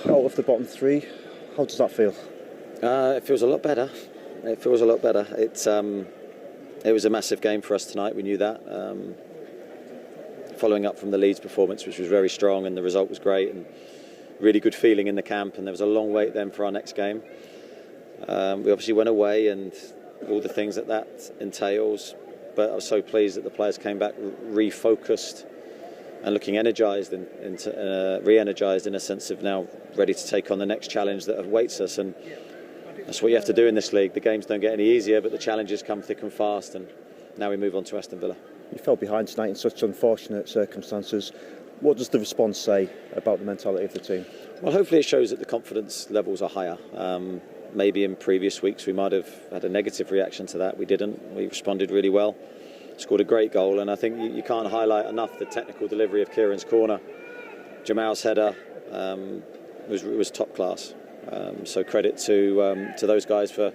out of the bottom three. How does that feel? It feels a lot better. It feels a lot better. It was a massive game for us tonight. We knew that. Following up from the Leeds performance, which was very strong, and the result was great, and really good feeling in the camp. And there was a long wait then for our next game. We obviously went away, and all the things that entails. But I was so pleased that the players came back refocused and looking energised and re-energised in a sense of now ready to take on the next challenge that awaits us. And that's what you have to do in this league. The games don't get any easier, but the challenges come thick and fast. And now we move on to Aston Villa. You fell behind tonight in such unfortunate circumstances. What does the response say about the mentality of the team? Well, hopefully it shows that the confidence levels are higher. Maybe in previous weeks we might have had a negative reaction to that. We didn't. We responded really well. Scored a great goal, and I think you can't highlight enough the technical delivery of Kieran's corner. Jamal's header was top class. So credit to those guys for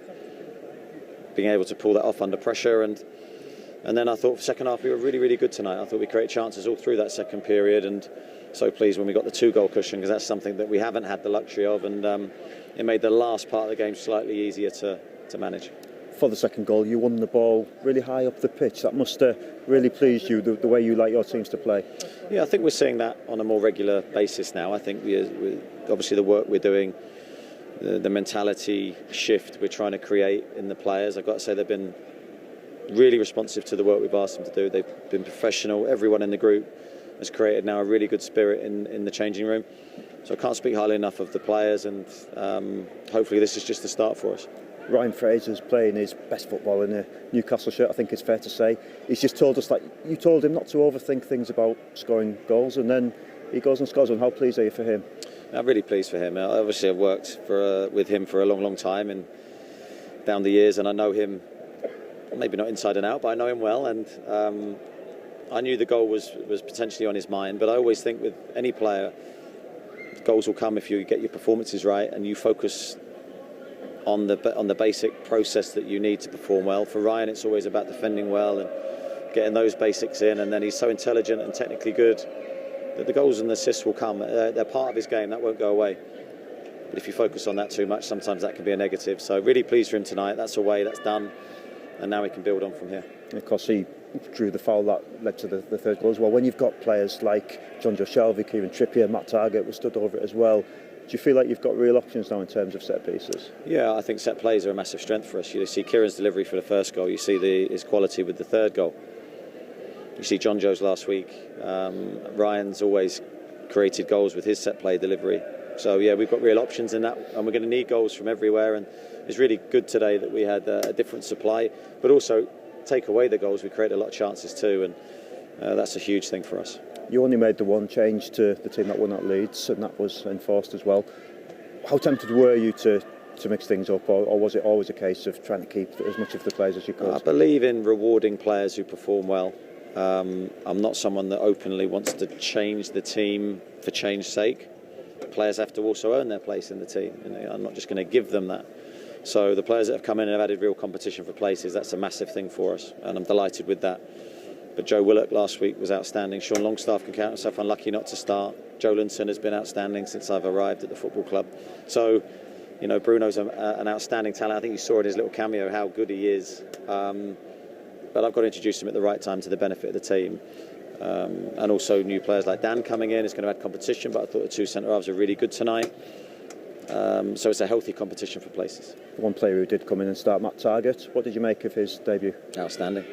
being able to pull that off under pressure. And then I thought for the second half we were really, really good tonight. I thought we created chances all through that second period, and so pleased when we got the 2-goal cushion, because that's something that we haven't had the luxury of, and it made the last part of the game slightly easier to manage. For the second goal, you won the ball really high up the pitch. That must have really pleased you, the way you like your teams to play. Yeah, I think we're seeing that on a more regular basis now. I think we obviously the work we're doing, the mentality shift we're trying to create in the players. I've got to say they've been really responsive to the work we've asked them to do. They've been professional. Everyone in the group has created now a really good spirit in the changing room. So I can't speak highly enough of the players, and hopefully this is just the start for us. Ryan Fraser's playing his best football in a Newcastle shirt, I think it's fair to say. He's just told us that you told him not to overthink things about scoring goals, and then he goes and scores one. How pleased are you for him? I'm really pleased for him. Obviously I've worked with him for a long, long time and down the years, and I know him, maybe not inside and out, but I know him well, and I knew the goal was potentially on his mind. But I always think with any player, goals will come if you get your performances right and you focus on the basic process that you need to perform well. For Ryan, it's always about defending well and getting those basics in, and then he's so intelligent and technically good that the goals and the assists will come. They're part of his game, that won't go away. But if you focus on that too much, sometimes that can be a negative. So really pleased for him tonight. That's away, that's done, and now we can build on from here. Of course, he drew the foul that led to the third goal as well. When you've got players like John Joe Shelvey, Kieran Trippier, Matt Targett was stood over it as well, do you feel like you've got real options now in terms of set pieces? Yeah, I think set plays are a massive strength for us. You see Kieran's delivery for the first goal, you see his quality with the third goal. You see John Joe's last week. Ryan's always created goals with his set play delivery. So yeah, we've got real options in that, and we're going to need goals from everywhere. And it's really good today that we had a different supply, but also take away the goals, we create a lot of chances too, and that's a huge thing for us. You only made the one change to the team that won at Leeds, and that was enforced as well. How tempted were you to mix things up, or was it always a case of trying to keep as much of the players as you could? I believe in rewarding players who perform well. I'm not someone that openly wants to change the team for change's sake. Players have to also earn their place in the team, and I'm not just going to give them that. So the players that have come in and have added real competition for places, that's a massive thing for us, and I'm delighted with that. But Joe Willock last week was outstanding. Sean Longstaff can count himself unlucky not to start. Joe Linton has been outstanding since I've arrived at the football club. So, you know, Bruno's an outstanding talent. I think you saw in his little cameo how good he is. But I've got to introduce him at the right time to the benefit of the team. And also new players like Dan coming in is going to add competition, but I thought the two centre-halves were really good tonight. So it's a healthy competition for places. One player who did come in and start, Matt Targett, what did you make of his debut? Outstanding.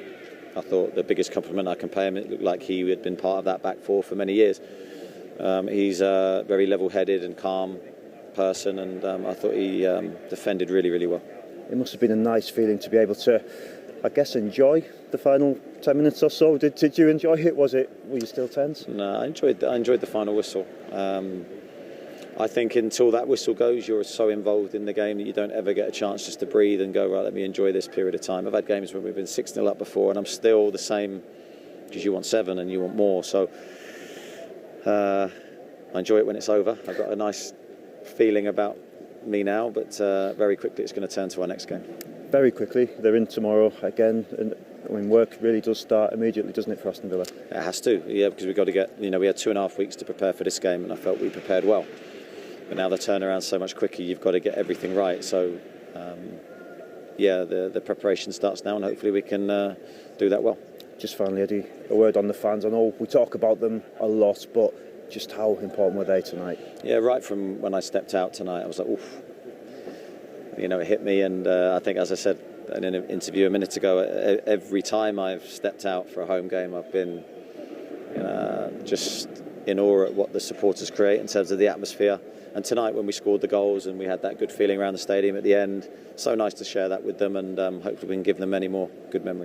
I thought the biggest compliment I can pay him, it looked like he had been part of that back four for many years. He's a very level-headed and calm person, and I thought he defended really, really well. It must have been a nice feeling to be able to, I guess, enjoy the final 10 minutes or so. Did you enjoy it? Were you still tense? No, I enjoyed the final whistle. I think until that whistle goes, you're so involved in the game that you don't ever get a chance just to breathe and go, right, let me enjoy this period of time. I've had games where we've been 6-0 up before, and I'm still the same, because you want 7 and you want more. So I enjoy it when it's over. I've got a nice feeling about me now, but very quickly it's going to turn to our next game. Very quickly, they're in tomorrow again, and I mean, work really does start immediately, doesn't it, for Aston Villa? It has to, yeah, because we've got to get, we had 2.5 weeks to prepare for this game, and I felt we prepared well. But now the turnaround's so much quicker, you've got to get everything right. So, yeah, the preparation starts now, and hopefully we can do that well. Just finally, Eddie, a word on the fans. I know we talk about them a lot, but just how important were they tonight? Yeah, right from when I stepped out tonight, I was like, oof. You know, it hit me, and I think, as I said in an interview a minute ago, every time I've stepped out for a home game, I've been just in awe at what the supporters create in terms of the atmosphere. And tonight, when we scored the goals and we had that good feeling around the stadium at the end, so nice to share that with them, and hopefully we can give them many more good memories.